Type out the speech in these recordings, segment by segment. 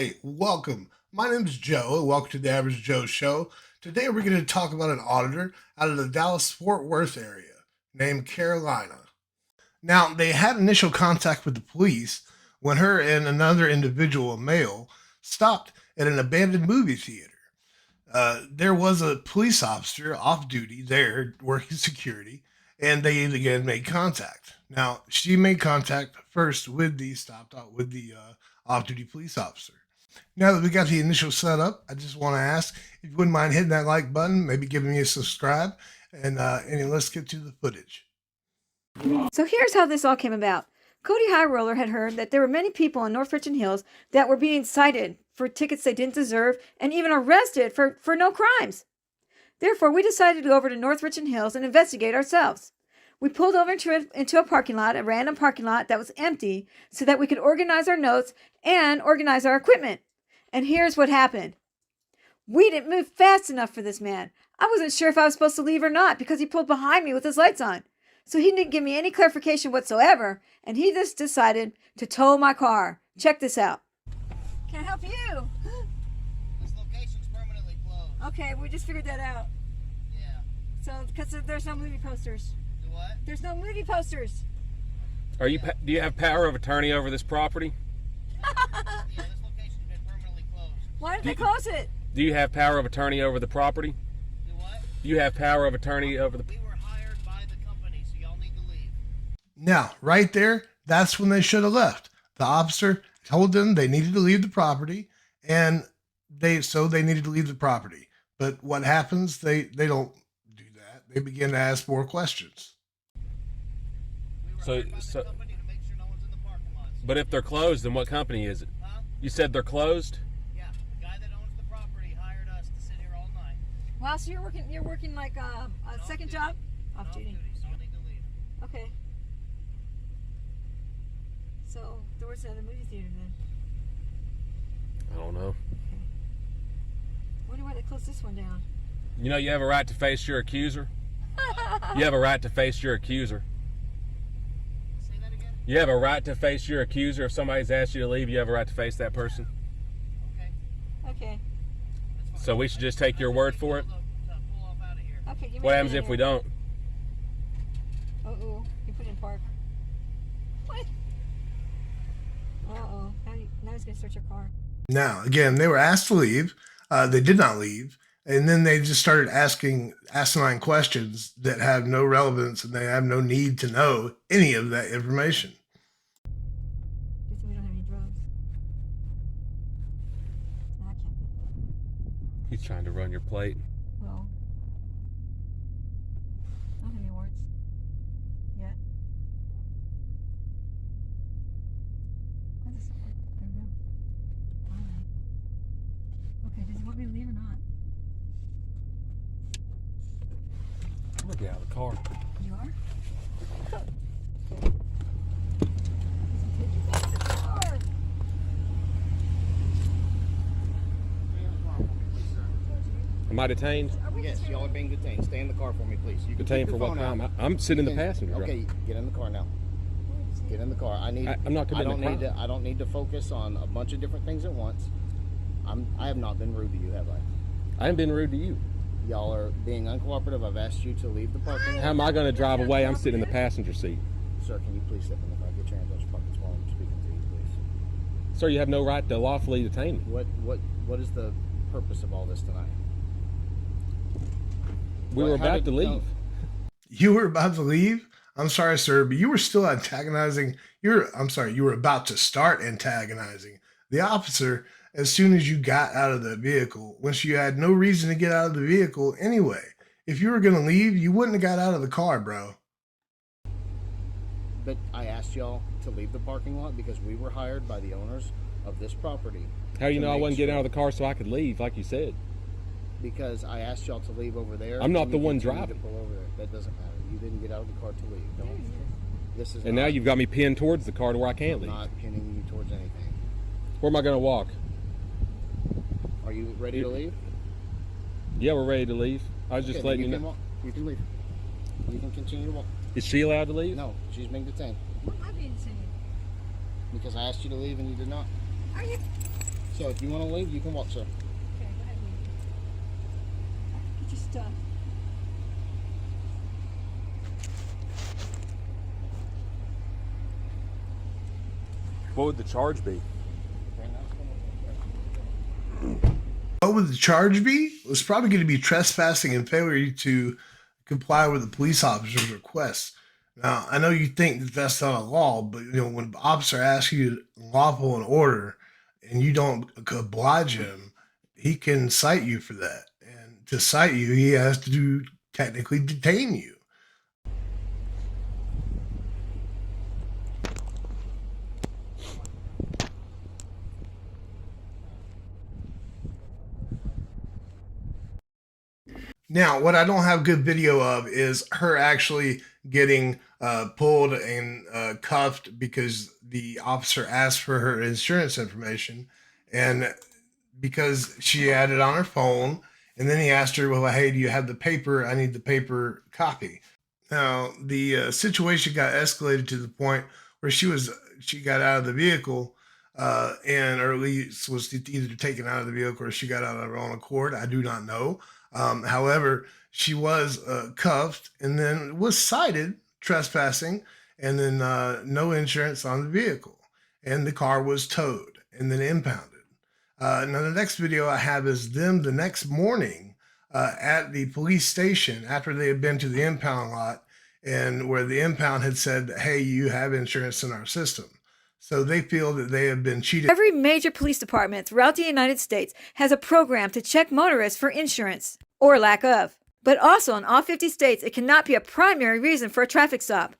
Hi, welcome. My name is Joe, and welcome to the Average Joe Show. Today we're going to talk about an auditor out of the Dallas-Fort Worth area named Carolina. Now, they had initial contact with the police when her and another individual, a male, stopped at an abandoned movie theater. There was a police officer off duty there working security, and they again made contact. Now, she made contact first with the off-duty police officer. Now that we got the initial setup, I just want to ask if you wouldn't mind hitting that like button, maybe giving me a subscribe, and let's get to the footage. So here's how this all came about. Cody High Roller had heard that there were many people in North Richland Hills that were being cited for tickets they didn't deserve and even arrested for no crimes. Therefore, we decided to go over to North Richland Hills and investigate ourselves. We pulled over into a parking lot, a random parking lot that was empty, so that we could organize our notes and organize our equipment. And here's what happened. We didn't move fast enough for this man. I wasn't sure if I was supposed to leave or not because he pulled behind me with his lights on. So he didn't give me any clarification whatsoever, and he just decided to tow my car. Check this out. Can I help you? This location's permanently closed. Okay, we just figured that out. Yeah. So, because there's no movie posters. Do what? There's no movie posters. Do you have power of attorney over this property? Yeah, this location's been permanently closed. Why did they close it? Do you have power of attorney over the property? Do what? Do you have power of attorney over the... We were hired by the company, so y'all need to leave. Now, right there, that's when they should have left. The officer told them they needed to leave the property, and they needed to leave the property. But what happens? They don't do that. They begin to ask more questions. We were So- hired by so- the company to make sure no one's in the parking lots. But if they're closed, then what company is it? Huh? You said they're closed? Yeah, the guy that owns the property hired us to sit here all night. Wow, so you're working like a second duty. job? Off duty, so y'all need to leave. Okay. So, where's the other movie theater then? I don't know. Wonder why they closed this one down. You know you have a right to face your accuser? You have a right to face your accuser. Say that again? You have a right to face your accuser. If somebody's asked you to leave, you have a right to face that person. Okay, Okay. that's fine. So we should just take your word for it? To pull off out of here. Okay, give me What a happens minute if we here. don't? Uh-oh. You put in park. What? Uh-oh. Now he's going to search your car. Now, again, they were asked to leave. They did not leave. And then they just started asking asinine questions that have no relevance, and they have no need to know any of that information. Good thing we don't have any drugs. No, I can't. He's trying to run your plate. Well, I don't have any warrants yet. Why does this not work? There we go. Finally. Okay, does he want me to leave or not? I'm gonna get out of the car. You are? Take you back to the car. Am I detained? Are we Yes, y'all are being detained. Stay in the car for me, please. You can Detained keep for your what phone crime? out. I'm sitting in the You can- passenger. Okay, get in the car now. Get in the car. I'm not committing a crime. I don't need to focus on a bunch of different things at once. I have not been rude to you, have I? I haven't been rude to you. Y'all are being uncooperative. I've asked you to leave the parking lot. How am I going to drive away? I'm sitting in the passenger seat. Sir, can you please step in the car? Get your hands off your pockets while I'm speaking to you, please. Sir, you have no right to lawfully detain me. What is the purpose of all this tonight? We were How about did- to leave. no. You were about to leave? I'm sorry, sir, but you were still antagonizing. You were about to start antagonizing the officer as soon as you got out of the vehicle, once you had no reason to get out of the vehicle anyway. If you were going to leave, you wouldn't have got out of the car, bro. But I asked y'all to leave the parking lot because we were hired by the owners of this property. How do you to know I make wasn't getting sure- out of the car so I could leave, like you said? Because I asked y'all to leave over there. I'm not and the you one continued to driving. pull over there. That doesn't matter. You didn't get out of the car to leave. This is And now not- you've got me pinned towards the car to where I can't I'm leave. not pinning you towards anything. Where am I going to walk? Are you ready to leave? Yeah, we're ready to leave. I was just Okay, then letting you can know. walk. You can leave. You can continue to walk. Is she allowed to leave? No, she's being detained What am I being detained? because I asked you to leave and you did not. Are you? So if you want to leave, you can walk, sir. Okay, go ahead and leave. Get your stuff. What would the charge be? What would the charge be? It was probably going to be trespassing and failure to comply with the police officer's request. Now, I know you think that that's not a law, but when the officer asks you lawful and order and you don't oblige him, he can cite you for that. And to cite you, he has to technically detain you. Now, what I don't have good video of is her actually getting pulled and cuffed because the officer asked for her insurance information, and because she had it on her phone, and then he asked her, well, hey, do you have the paper? I need the paper copy. Now, the situation got escalated to the point where she got out of the vehicle, and or at least was either taken out of the vehicle or she got out of her own accord. I do not know. However, she was cuffed and then was cited trespassing, and then no insurance on the vehicle, and the car was towed and then impounded. Now, the next video I have is them the next morning at the police station after they had been to the impound lot, and where the impound had said, hey, you have insurance in our system. So they feel that they have been cheated. Every major police department throughout the United States has a program to check motorists for insurance, or lack of. But also in all 50 states, it cannot be a primary reason for a traffic stop.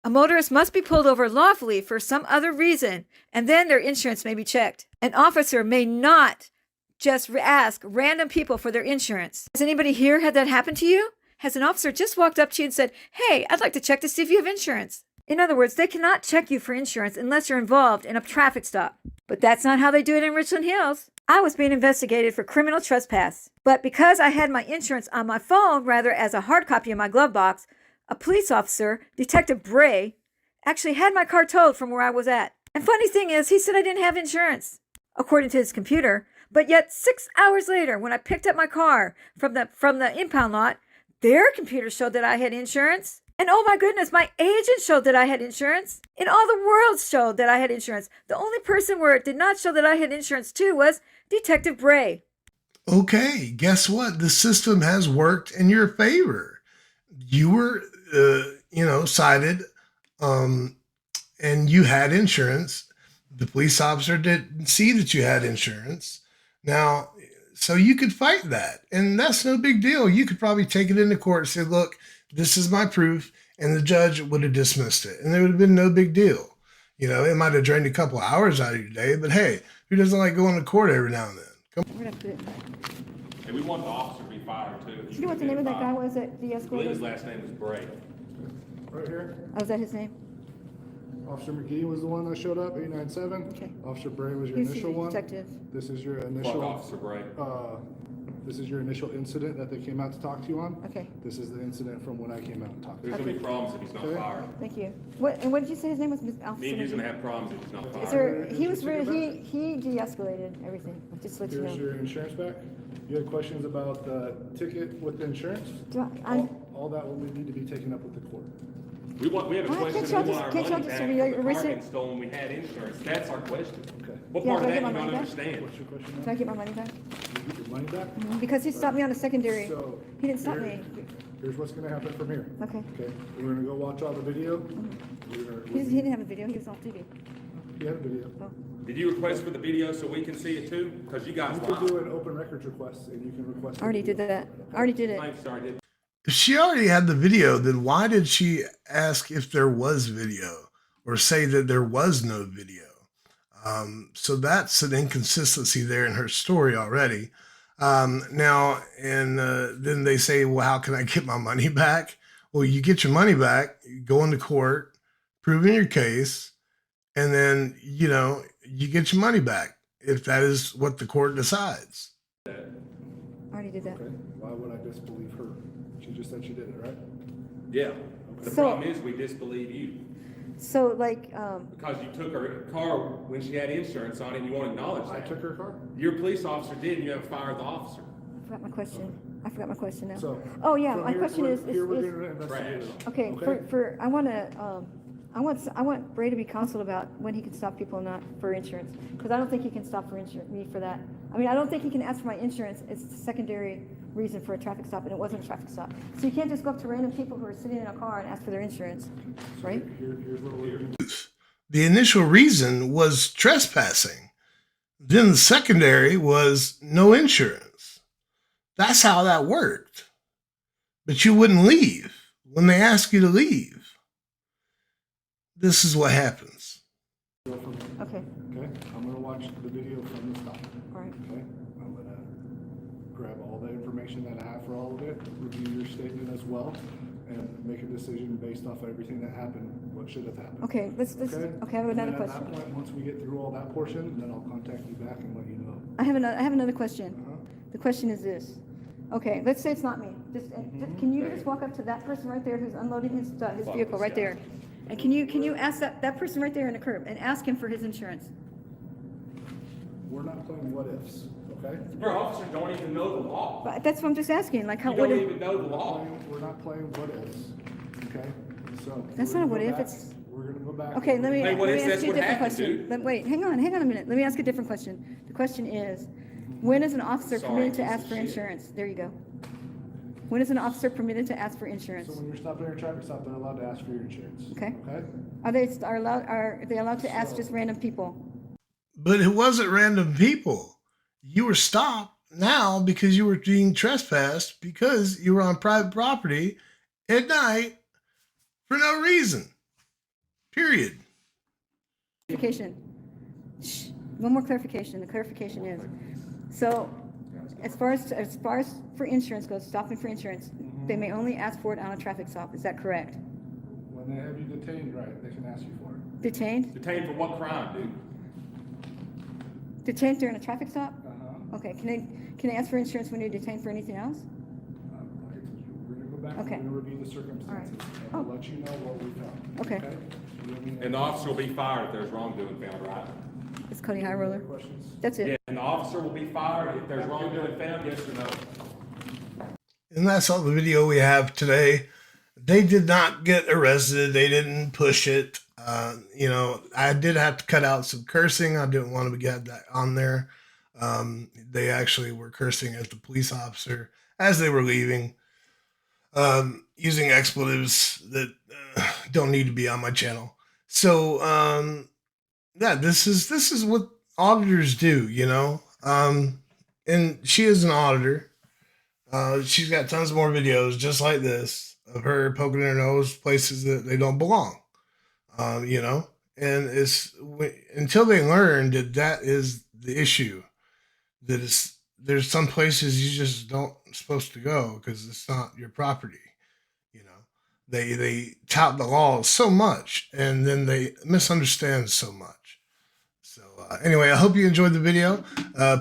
A motorist must be pulled over lawfully for some other reason, and then their insurance may be checked. An officer may not just ask random people for their insurance. Has anybody here had that happen to you? Has an officer just walked up to you and said, hey, I'd like to check to see if you have insurance? In other words, they cannot check you for insurance unless you're involved in a traffic stop. But that's not how they do it in Richland Hills. I was being investigated for criminal trespass. But because I had my insurance on my phone rather as a hard copy in my glove box, a police officer, Detective Bray, actually had my car towed from where I was at. And funny thing is, he said I didn't have insurance, according to his computer. But yet 6 hours later, when I picked up my car from the impound lot, their computer showed that I had insurance. And oh my goodness, my agent showed that I had insurance. And all the world showed that I had insurance. The only person where it did not show that I had insurance too was Detective Bray. Okay, guess what? The system has worked in your favor. You were, cited, and you had insurance. The police officer didn't see that you had insurance. Now, so you could fight that, and that's no big deal. You could probably take it into court and say, look, this is my proof, and the judge would have dismissed it, and there would have been no big deal. It might have drained a couple of hours out of your day, but hey, who doesn't like going to court every now and then? We're gonna put it. And we want the officer to be fired too. Do you know what the name of that guy was that I believe his de-escalated? last name was Bray. Right here, Oh, is that his name? Officer McGee was the one that showed up, 897. Okay. Officer Bray was your He's initial the one. detective. This is your Fuck initial, Officer Bray. this is your initial incident that they came out to talk to you on. Okay, This is the incident from when I came out and talked to There's you. gonna be problems if he's not Okay. fired. thank you. What did you say his name was? Officer Me and you's McGee? gonna have problems if he's not Is fired. there, he was really, he de-escalated everything, just to let you Here's know. your insurance back. You had questions about the ticket with the insurance? Do I- All that will need to be taken up with the court. We have a Why question, can't y'all we want just- our can't y'all money just back read from the your car receipt? getting stolen, we had insurance. That's our question. Okay. What Yeah, part of can I that get you my don't money back? understand? What's your question Can now? I get my money back? You get your money back? Because he stopped me on a secondary. So, He didn't stop here- me. Here's what's gonna happen from here. Okay. Okay, we're gonna go watch all the video. He didn't have a video, he was off TV. You have a video. Oh. Did you request for the video so we can see it too? Because you guys You can lied. do an open records request, and you can request. I already did that. I already did it. I'm sorry, If she already had the video, then why did she ask if there was video or say that there was no video? So that's an inconsistency there in her story already. Now, and then they say, well, how can I get my money back? Well, you get your money back, you go into court, proving your case, and then, you get your money back if that is what the court decides. I already did that. Okay, why would I disbelieve her? She just said she did it, right? Yeah. The So- problem is we disbelieve you. So like, Because you took her car when she had insurance on it and you won't acknowledge I that. took her car. Your police officer did and you haven't fired the officer. I forgot my question now. So. Oh yeah, from my here- question is here we're gonna investigate it. okay, I want Bray to be counseled about when he can stop people not for insurance, because I don't think he can stop for me for that. I mean, I don't think he can ask for my insurance. It's the secondary reason for a traffic stop, and it wasn't a traffic stop. So you can't just go up to random people who are sitting in a car and ask for their insurance, right? Here's what we're gonna do. The initial reason was trespassing. Then the secondary was no insurance. That's how that worked. But you wouldn't leave when they ask you to leave. This is what happens. Go from there. Okay, Okay, I'm gonna watch the video from the stop. all right. Okay, I'm gonna grab all the information that I have for all of it, review your statement as well, and make a decision based off everything that happened, what should have happened. Okay, let's, Okay? okay, I have And another then at question. that point, once we get through all that portion, then I'll contact you back and let you know. I have another question. Uh-huh. The question is this. Okay, let's say it's not me. Just, can you just walk up to that person right there who's unloading his vehicle right there? And can you ask that person right there in the curb and ask him for his insurance? We're not playing what ifs, okay? Your officers don't even know the law. But that's what I'm just asking, like how, You what don't if, even know the law. We're not playing what ifs, okay? So. That's we're not a gonna what go if, back- it's- We're gonna go back. okay, let me Hey, what if ask that's you a what different happened, question. dude? Wait, hang on a minute. Let me ask a different question. The question is, when is an officer Sorry, permitted to piece ask of for shit. insurance? There you go. When is an officer permitted to ask for So insurance? when you're stopping at a traffic stop, they're allowed to ask for your insurance. Okay. Okay? Are they allowed to ask just random people? But it wasn't random people. You were stopped now because you were being trespassed because you were on private property at night for no reason. Period. Clarification. Shh. One more clarification. The clarification is, so as far as for insurance goes, stopping for insurance, they may only ask for it on a traffic stop. Is that correct? When they have you detained, right, they can ask you for it. Detained? Detained for what crime, dude? Detained during a traffic stop? Uh-huh. Okay. Can they ask for insurance when you're detained for anything else? Like I told you, we're gonna go back, Okay. we're gonna review the circumstances, and Oh. I'll let you know what we found. Okay. You have any And the officer will be fired if there's wrongdoing found, right? It's Cody High Roller. questions? That's it. Yeah, and the officer will be fired if there's wrongdoing found, yes or no? And that's all the video we have today. They did not get arrested. They didn't push it. I did have to cut out some cursing. I didn't want to get that on there. They actually were cursing at the police officer as they were leaving, using expletives that don't need to be on my channel. So, yeah, this is what auditors do, and she is an auditor. She's got tons more videos just like this of her poking her nose places that they don't belong. And it's until they learn that is the issue, that there's some places you just don't supposed to go because it's not your property. They tout the law so much and then they misunderstand so much. So anyway, I hope you enjoyed the video.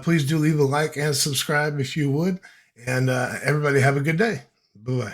Please do leave a like and subscribe if you would. And everybody have a good day. Bye-bye.